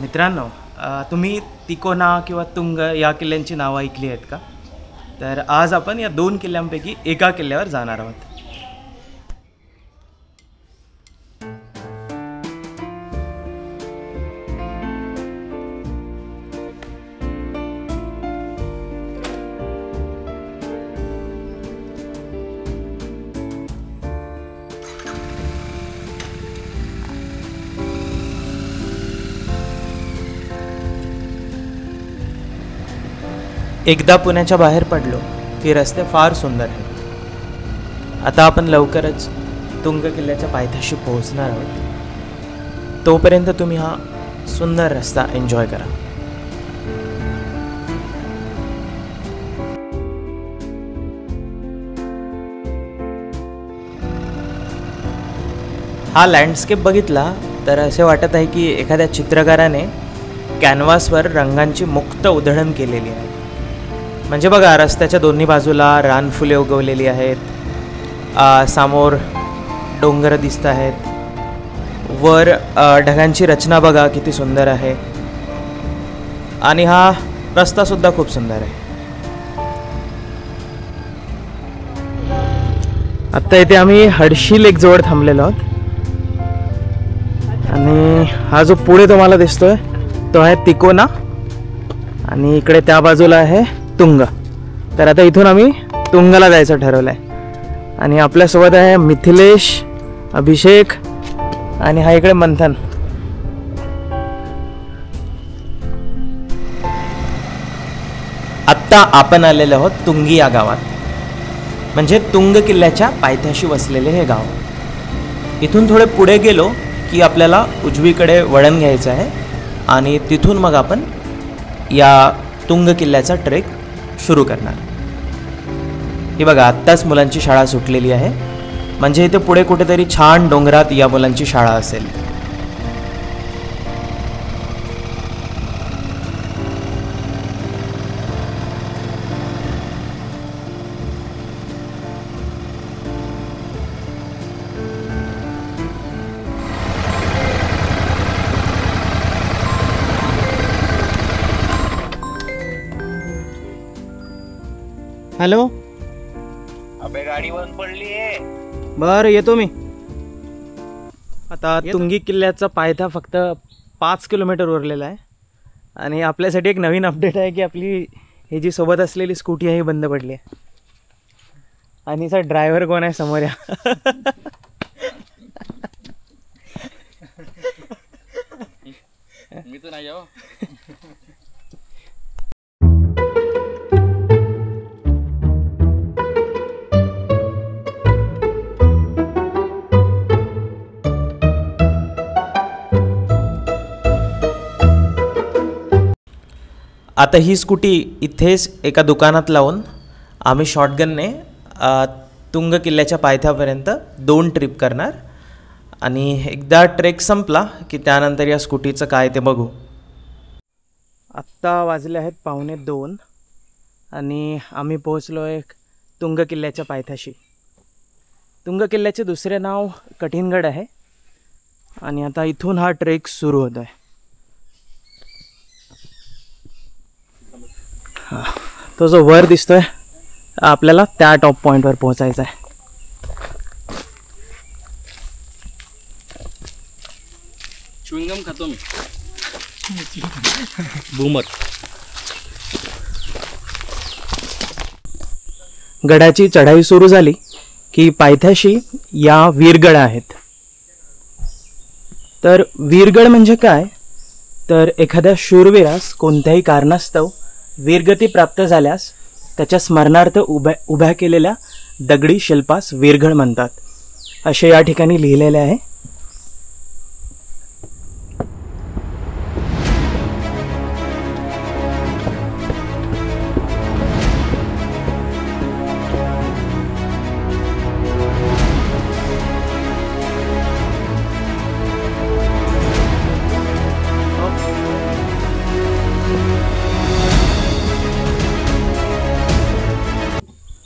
मित्रांनो, तुम्ही तिकोना किंवा तुंग या किल्ल्यांची नावं ऐकली आहेत का? तर आज आपण या दोन किल्ल्यांपैकी एका किल्ल्यावर जाणार आहोत. एकदा पुण्याच्या बाहेर पडलो की रस्ते फार सुंदर आहेत. आता आपण लवकरच तुंग किल्ल्याच्या पायथ्याशी पोहोचणार आहोत. तोपर्यंत तुम्ही हा सुंदर रस्ता एन्जॉय करा. हा लँडस्केप बघितला तर असे वाटत आहे की एखाद्या चित्रकाराने कॅनव्हासवर रंगांची मुक्त उधळण केलेली आहे. म्हणजे बघा, रस्त्याच्या दोन्ही बाजूला रानफुले उगवलेली आहेत, समोर डोंगर दिसत आहेत, वर ढगांची रचना बघा किती सुंदर आहे, आणि हा रस्तासुद्धा खूप सुंदर आहे. आत्ता इथे आम्ही हडशी लेक जवळ थांबलेलो आहोत आणि हा जो पुढे तुम्हाला दिसतोय तो आहे तिकोना आणि इकडे त्या बाजूला आहे तुंग. तर आता इथून आम्ही तुंगला जायचं ठरवलं आहे आणि आपल्यासोबत आहे मिथिलेश, अभिषेक आणि हा इकडे मंथन. आत्ता आपण आलेलो आहोत तुंगी या गावात, म्हणजे तुंग किल्ल्याच्या पायथ्याशी वसलेले हे गाव. इथून थोडे पुढे गेलो की आपल्याला उजवीकडे वळण घ्यायचं आहे आणि तिथून मग आपण या तुंग किल्ल्याचा ट्रेक सुरू करणार. ही बघा, आत्ताच मुलांची शाळा सुटलेली आहे, म्हणजे इथे पुढे कुठेतरी छान डोंगरात या मुलांची शाळा असेल. हॅलो, अबे गाडी बंद पडली आहे. बरं, येतो मी. आता तुंगी किल्ल्याचा पायथा फक्त 5 किलोमीटर उरलेला आहे आणि आपल्यासाठी एक नवीन अपडेट आहे की आपली ही जी सोबत असलेली स्कूटी आहे ही बंद पडली आहे. आणि सर ड्रायव्हर कोण आहे समोर या. मी तर नाही जाऊ. आता ही स्कूटी इथेच एका दुकानात लावून आम्ही शॉटगनने तुंग किल्ल्याच्या पायथ्यापर्यंत 2 ट्रिप करणार आणि एकदा ट्रेक संपला की त्यानंतर या स्कूटीचं काय ते बघू. आत्ता वाजले आहेत 1:45 आणि आम्ही पोहोचलो आहे तुंग किल्ल्याच्या पायथ्याशी. तुंग किल्ल्याचे दुसरे नाव कठीणगड आहे आणि आता इथून हा ट्रेक सुरू होत आहे. तो जो वर दिसतोय आपल्याला त्या टॉप पॉईंटवर पोहोचायचा आहे. च्युइंगम खातो मी. बूमर. गडाची चढाई सुरू झाली की पायथ्याशी या वीरगड आहेत. तर वीरगड म्हणजे काय, तर एखाद्या शूरवीरास कोणत्याही कारणास्तव वीरगती प्राप्त झाल्यास त्याच्या स्मरणार्थ उभ्या केलेल्या दगडी शिल्पास वीरगड म्हणतात, असे या ठिकाणी लिहिलेले आहे.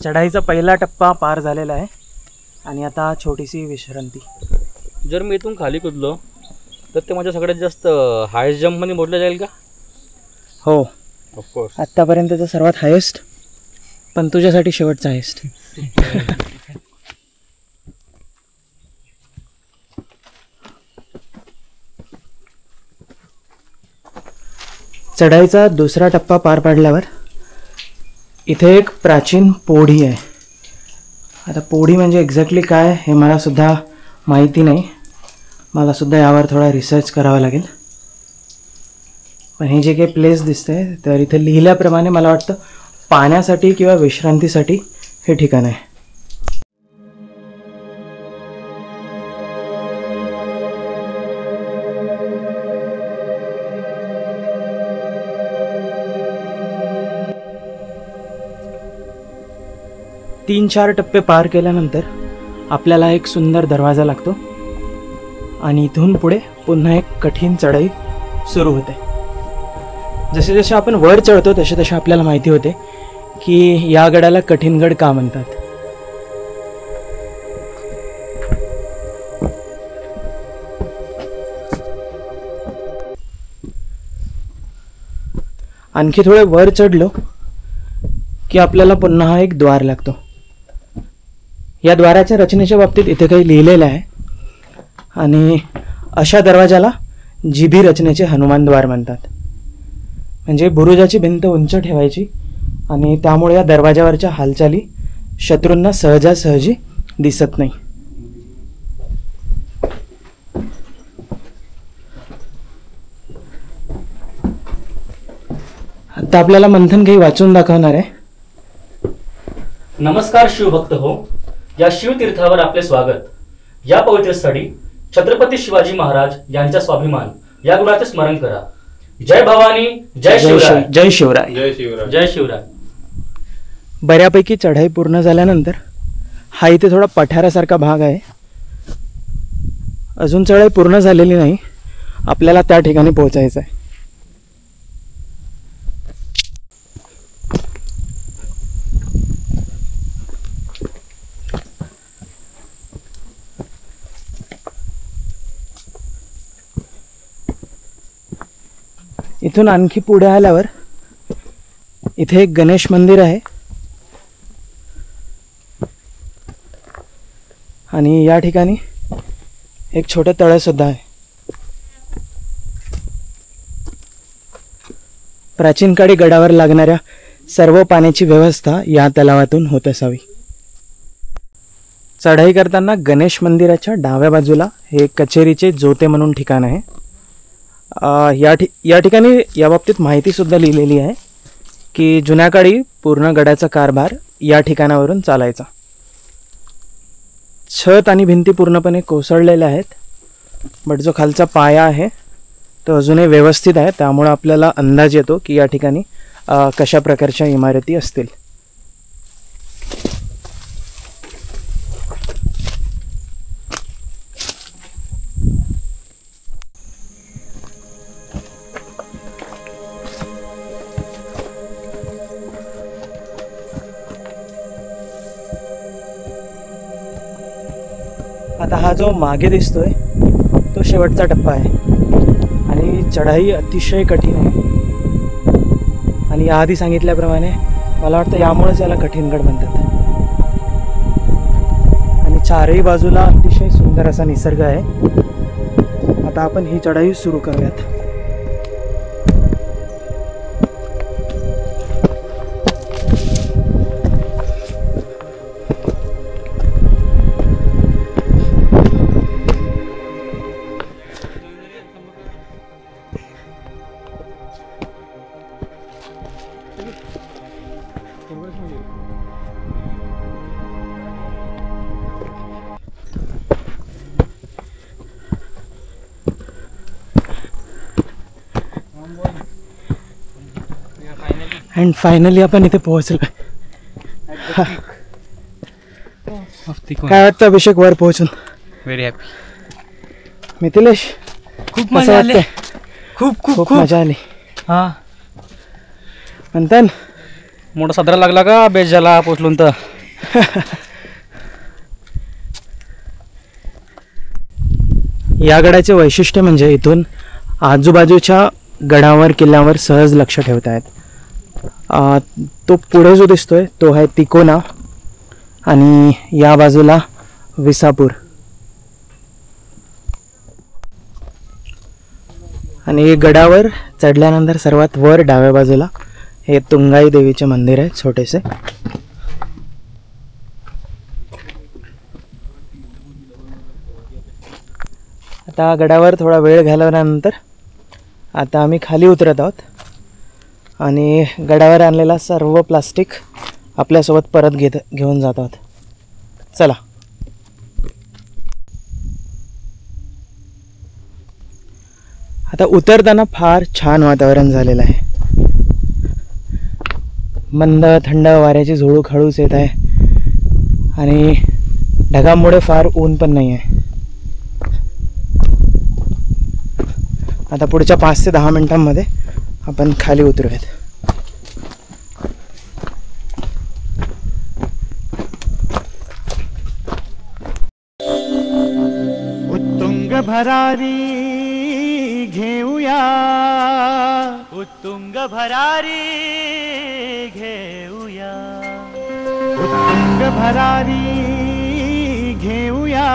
चढाईचा पहिला टप्पा पार झालेला आहे आणि आता छोटीशी विश्रांती. जर मी इथून खाली कुदलो तर ते माझ्या सगळ्यात जास्त हायस्ट जम्पमध्ये मोडलं जाईल का? हो, ऑफकोर्स. आत्तापर्यंतचा सर्वात हायेस्ट, पण तुझ्यासाठी शेवटचा हायेस्ट. चढाईचा दुसरा टप्पा पार पाडल्यावर इथे एक प्राचीन पोढी आहे. आता पोढी म्हणजे एक्झॅक्टली काय हे मला सुद्धा माहिती नाही. मला सुद्धा यावर थोडा रिसर्च करावा लागेल. पण हे जे काही प्लेस दिसतंय तर इथे लिहिल्याप्रमाणे मला वाटतं पाण्यासाठी किंवा विश्रांतीसाठी हे ठिकाण आहे. तीन चार टप्पे पार केल्यानंतर आपल्याला एक सुंदर दरवाजा लागतो आणि इथून पुढे पुन्हा एक कठीण चढाई सुरू होते. जसे जसे आपण वर चढतो तसे तसे आपल्याला माहिती होते की या गडाला कठीणगड का म्हणतात. आणखी थोडे वर चढलो की आपल्याला पुन्हा हा एक द्वार लागतो. या द्वाराच्या रचनेच्या बाबतीत इथे काही लिहिलेलं आहे आणि अशा दरवाजाला जिभी रचनेचे हनुमान द्वार म्हणतात. म्हणजे बुरुजाची भिंत उंच ठेवायची आणि त्यामुळे या दरवाजावरच्या हालचाली शत्रूंना सहजासहजी दिसत नाही. आता आपल्याला मंथन काही वाचून दाखवणार आहे. नमस्कार शिवभक्त हो, या शिवतीर्थावर आपले स्वागत. या पवित्र स्थळी छत्रपती शिवाजी महाराज यांचा स्वाभिमान या गुणाचे स्मरण करा. जय भवानी, जय शिवराय. जय शिवराय. जय शिवराय. जय शिवराय. बऱ्यापैकी चढाई पूर्ण झाल्यानंतर हा इथे थोडा पठारासारखा भाग आहे. अजून चढाई पूर्ण झालेली नाही, आपल्याला त्या ठिकाणी पोहोचायचं आहे. इथून आणखी पुढे आल्यावर इथे एक गणेश मंदिर आहे आणि या ठिकाणी एक छोटं तळं सुद्धा आहे. प्राचीन काळी गडावर लागणाऱ्या सर्व पाण्याची व्यवस्था या तलावातून होत असावी. चढाई करताना गणेश मंदिराच्या डाव्या बाजूला हे कचेरीचे जोते म्हणून ठिकाण आहे. या ठिकाणी याबाबतीत माहितीसुद्धा लिहिलेली आहे की जुन्या काळी पूर्ण गडाचा कारभार या ठिकाणावरून चालायचा. छत आणि भिंती पूर्णपणे कोसळलेल्या आहेत, बट जो खालचा पाया आहे तो अजूनही व्यवस्थित आहे. त्यामुळे आपल्याला अंदाज येतो की या ठिकाणी कशा प्रकारच्या इमारती असतील. आता हा जो मागे दिसतोय तो शेवटचा टप्पा आहे आणि चढाई अतिशय कठीण आहे. आणि याआधी सांगितल्याप्रमाणे मला वाटतं यामुळेच याला कठीणगड म्हणतात. आणि चारही बाजूला अतिशय सुंदर असा निसर्ग आहे. आता आपण ही चढाई सुरू करूयात. अँड फायनली आपण इथे पोहोचलो. काय वाटतं अभिषेक वर पोहोचून? Very happy. मिथिलेश, खूप मजा आली. खूप खूप खूप मजा आली. हा, मंथन मोठा सदरा लागला का बेस झाला पोचलून तर. या गडाचे वैशिष्ट्य म्हणजे इथून आजूबाजूच्या गडावर किल्ल्यावर सहज लक्ष ठेवता येत. तो पुढे जो दिसतोय तो आहे तिकोना आणि या बाजूला विसापूर. आणि गडावर चढल्यानंतर सर्वात वर डाव्या बाजूला हे तुंगाई देवीचे मंदिर आहे छोटेसे. आता गडावर थोडा वेळ घालवल्यानंतर आता आम्ही खाली उतरत आहोत आणि गडावर आणलेला सर्व प्लास्टिक आपल्यासोबत परत घेऊन जात आहोत. चला. आता उतरताना फार छान वातावरण झालेलं आहे. मंद थंड वाऱ्याची झुळूक हळूच येत आहे आणि ढगांमुळे फार ऊन पण नाही आहे. आता पुढच्या 5 ते 10 मिनिटांमध्ये आपण खाली उतरूयात. उत्तुंग भरारी घेऊया, उत्तुंग भरारी घेऊया, उत्तुंग भरारी घेऊया.